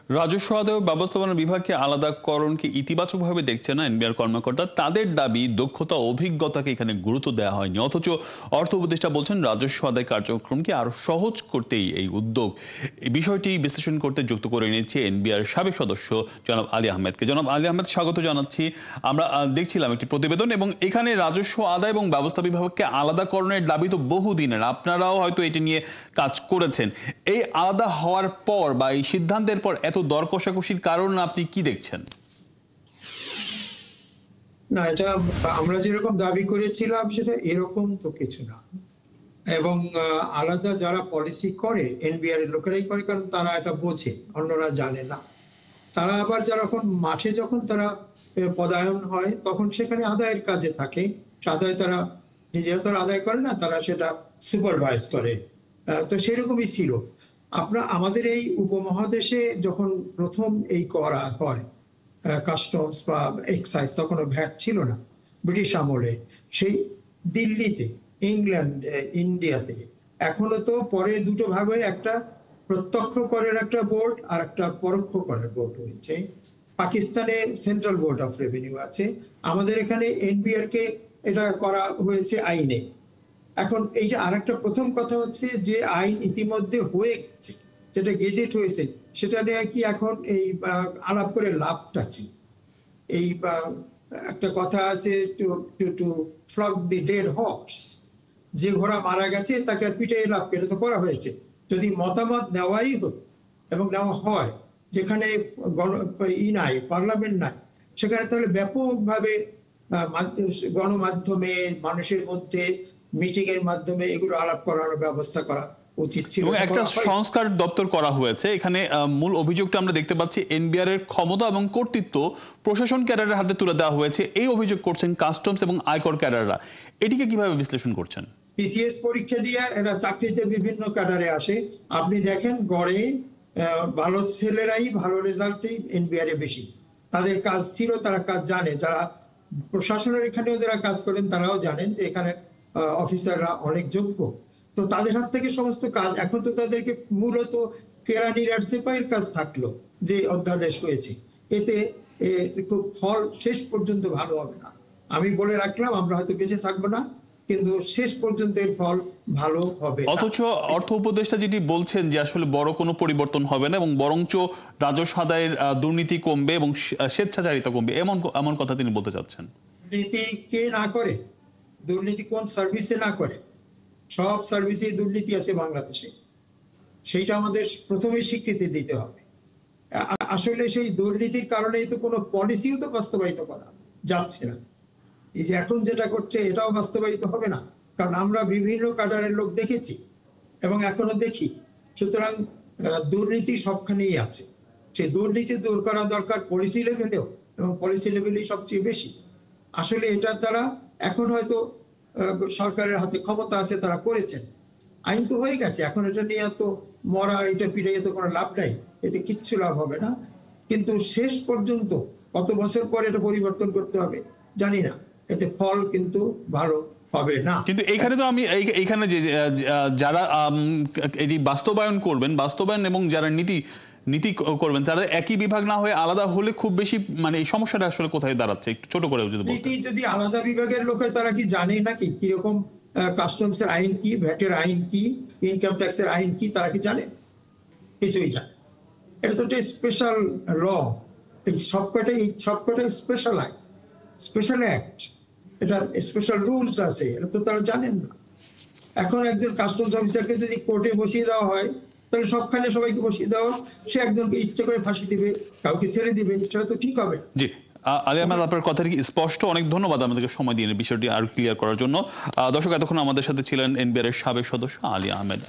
রাজস্ব আদায় ও ব্যবস্থাপনা বিভাগকে আলাদাকরণকে ইতিবাচকভাবে দেখছে না এনবিআর কর্মকর্তা। তাদের দাবি দক্ষতা ও অভিজ্ঞতাকে এখানে গুরুত্ব দেওয়া হয়নি। অথচ অর্থ উপদেষ্টা বলছেন রাজস্ব আদায় কার্যক্রমকে আরো সহজ করতেই এই উদ্যোগ। এই বিষয়টি বিশ্লেষণ করতে যুক্ত করে নিয়েছে এনবিআর সাবেক সদস্য জনাব আলী আহমেদকে। জনাব আলী আহমেদ, স্বাগত জানাচ্ছি। আমরা দেখছিলাম একটি প্রতিবেদন, এবং এখানে রাজস্ব আদায় এবং ব্যবস্থা বিভাগকে আলাদাকরণের দাবি তো বহুদিনের, আপনারাও হয়তো এটি নিয়ে কাজ করেছেন। এই আলাদা হওয়ার পর বা এই সিদ্ধান্তের পর এত দর কষাকষির কারণ আপনি কি দেখছেন? না, এটা আমরা যেরকম দাবি করেছিলাম সেটা এরকম তো কিছু না। এবং আলাদা যারা পলিসি করে এনবিআর এর লোকেরাই করে, কারণ তারা এটা বোঝে, অন্যরা জানে না। তারা আবার যখন মাঠে যখন তারা পদায়ন হয় তখন সেখানে আদায়ের কাজে থাকে। আদায় তারা নিজেরা তো আদায় করে না, তারা সেটা সুপারভাইজ করে। তো সেরকমই ছিল। আমাদের এই উপমহাদেশে যখন প্রথম এই করা হয় কাস্টমস বা এক্সাইজ, তখন ভ্যাট ছিল না ব্রিটিশ আমলে। সেই দিল্লিতে, ইংল্যান্ড, ইন্ডিয়াতে এখনো তো পরে দুটো ভাগ হয়ে একটা প্রত্যক্ষ করের একটা বোর্ড আর একটা পরোক্ষ করের বোর্ড হয়েছে। পাকিস্তানে সেন্ট্রাল বোর্ড অফ রেভিনিউ আছে, আমাদের এখানে এনবিআর কে এটা করা হয়েছে আইনে। এখন এইটা আরেকটা প্রথম কথা হচ্ছে যে আইন ইতিমধ্যে হয়ে গেছে, যেটা গেজেট হয়েছে, সেটা নিয়ে কি এখন এই আলাপ করে লাভটা কি? এই একটা কথা আছে, টু ফ্লগ দি ডেড হর্স, যে ঘোড়া মারা গেছে তাকে আর পিঠে লাভ করে তো করা হয়েছে। যদি মতামত নেওয়াই হতো এবং নেওয়া হয়, যেখানে নাই, পার্লামেন্ট নাই, সেখানে তাহলে ব্যাপকভাবে গণমাধ্যমে মানুষের মধ্যে মিটিং এর মাধ্যমে এগুলো আলাপ করানোর ব্যবস্থা করা উচিত ছিল। একটা সংস্কার দপ্তর করা হয়েছে। এখানে মূল অভিযোগটা আমরা দেখতে পাচ্ছি এনবিআর এর ক্ষমতা এবং কর্তৃত্ব প্রশাসন ক্যাডারের হাতে তুলে দেওয়া হয়েছে, এই অভিযোগ করছেন কাস্টমস এবং আয়কর ক্যাডাররা। এটিকে কিভাবে বিশ্লেষণ করছেন? টিসিএস পরীক্ষা দিয়ে এরা চাকরিতে বিভিন্ন ক্যাডারে আসে। আপনি দেখেন গড়ে ভালো ছেলেরাই ভালো রেজাল্টেই এনবিআর এ বেশি। তাদের কাজ ছিল, তারা কাজ জানে। যারা প্রশাসনের এখানেও যারা কাজ করেন তারাও জানেন যে এখানে অফিসাররা অনেক যোগ্য। তো তাদের হাত থেকে সমস্ত কাজ, এখন তো তাদেরকে মূলত কেরানির আর সিপাহীর কাজ থাকলো যে অধ্যাদেশ হয়েছে, এতে খুব ফল শেষ পর্যন্ত ভালো হবে না। আমি বলে রাখলাম, আমরা হয়তো বেঁচে থাকবো না, কিন্তু শেষ পর্যন্ত এর ফল ভালো হবে। অথচ অর্থ উপদেষ্টা যেটি বলছেন যে আসলে বড় কোনো পরিবর্তন হবে না এবং বরঞ্চ রাজস্ব আদায়ের দুর্নীতি কমবে এবং স্বেচ্ছাচারিতা কমবে, এমন কথা তিনি বলতে চাচ্ছেন। দুর্নীতি কে না করে? দুর্নীতি কোন সার্ভিসে না করে? সব সার্ভিসে দুর্নীতি আছে বাংলাদেশে, সেইটা আমাদের প্রথমে স্বীকৃতি দিতে হবে। আসলে সেই দুর্নীতির কারণেই তো কোনো পলিসিও তো বাস্তবায়িত করা যাচ্ছে না। এই যে এখন যেটা করছে এটাও বাস্তবায়িত হবে না, কারণ আমরা বিভিন্ন ক্যাডারের লোক দেখেছি এবং এখনো দেখি। সুতরাং দুর্নীতি সবখানেই আছে। সেই দুর্নীতি দূর করা দরকার পলিসি লেভেলেও, এবং পলিসি লেভেলেই সবচেয়ে বেশি। আসলে এটার দ্বারা এখন হয়তো সরকারের হাতে ক্ষমতা আছে, তারা করেছেন, আইন তো হয়ে গেছে। এখন এটা নিয়ে এত মরা, এটা পিটাইয়ে তো কোনো লাভ নাই, এতে কিচ্ছু লাভ হবে না। কিন্তু শেষ পর্যন্ত কত বছর পরে এটা পরিবর্তন করতে হবে জানি না, এতে ফল কিন্তু ভালো হবে না। কিন্তু এইখানে তো আমি এইখানে যে যারা এটি বাস্তবায়ন করবেন, বাস্তবায়ন এবং যারা নীতি করবেন, তারা একই বিভাগ না হয়ে আলাদা হলে খুব বেশি মানে এই সমস্যাটা আসলে কোথায় দাঁড়াচ্ছে, একটু ছোট করে যদি বলতেন। নীতি যদি আলাদা বিভাগের লোক হয়, তারা কি জানে নাকি কিরকম কাস্টমস এর আইন কি, ভ্যাটের আইন কি, ইনকাম ট্যাক্সের আইন কি? তারা কি জানে? কিছুই জানে। এটা তো একটা স্পেশাল ল, সবকটাই স্পেশাল আইন, স্পেশাল অ্যাক্ট, এটা স্পেশাল রুলস আছে, এটা তো তারা জানেন না। এখন একজন কাস্টমস অফিসারকে যদি কোর্টে বসিয়ে দেওয়া হয়, তাহলে সবখানে সবাইকে বসিয়ে দেওয়া, সে একজনকে ইচ্ছে করে ফাঁসি দিবে, কাউকে ছেড়ে দিবে, সেটা তো ঠিক হবে না। জি, আলী আহমেদ, আপনার কথা কি স্পষ্ট। অনেক ধন্যবাদ আমাদেরকে সময় দিয়ে বিষয়টি আরো ক্লিয়ার করার জন্য। দর্শক, এতক্ষণ আমাদের সাথে ছিলেন এনবিআর এর সাবেক সদস্য আলী আহমেদ।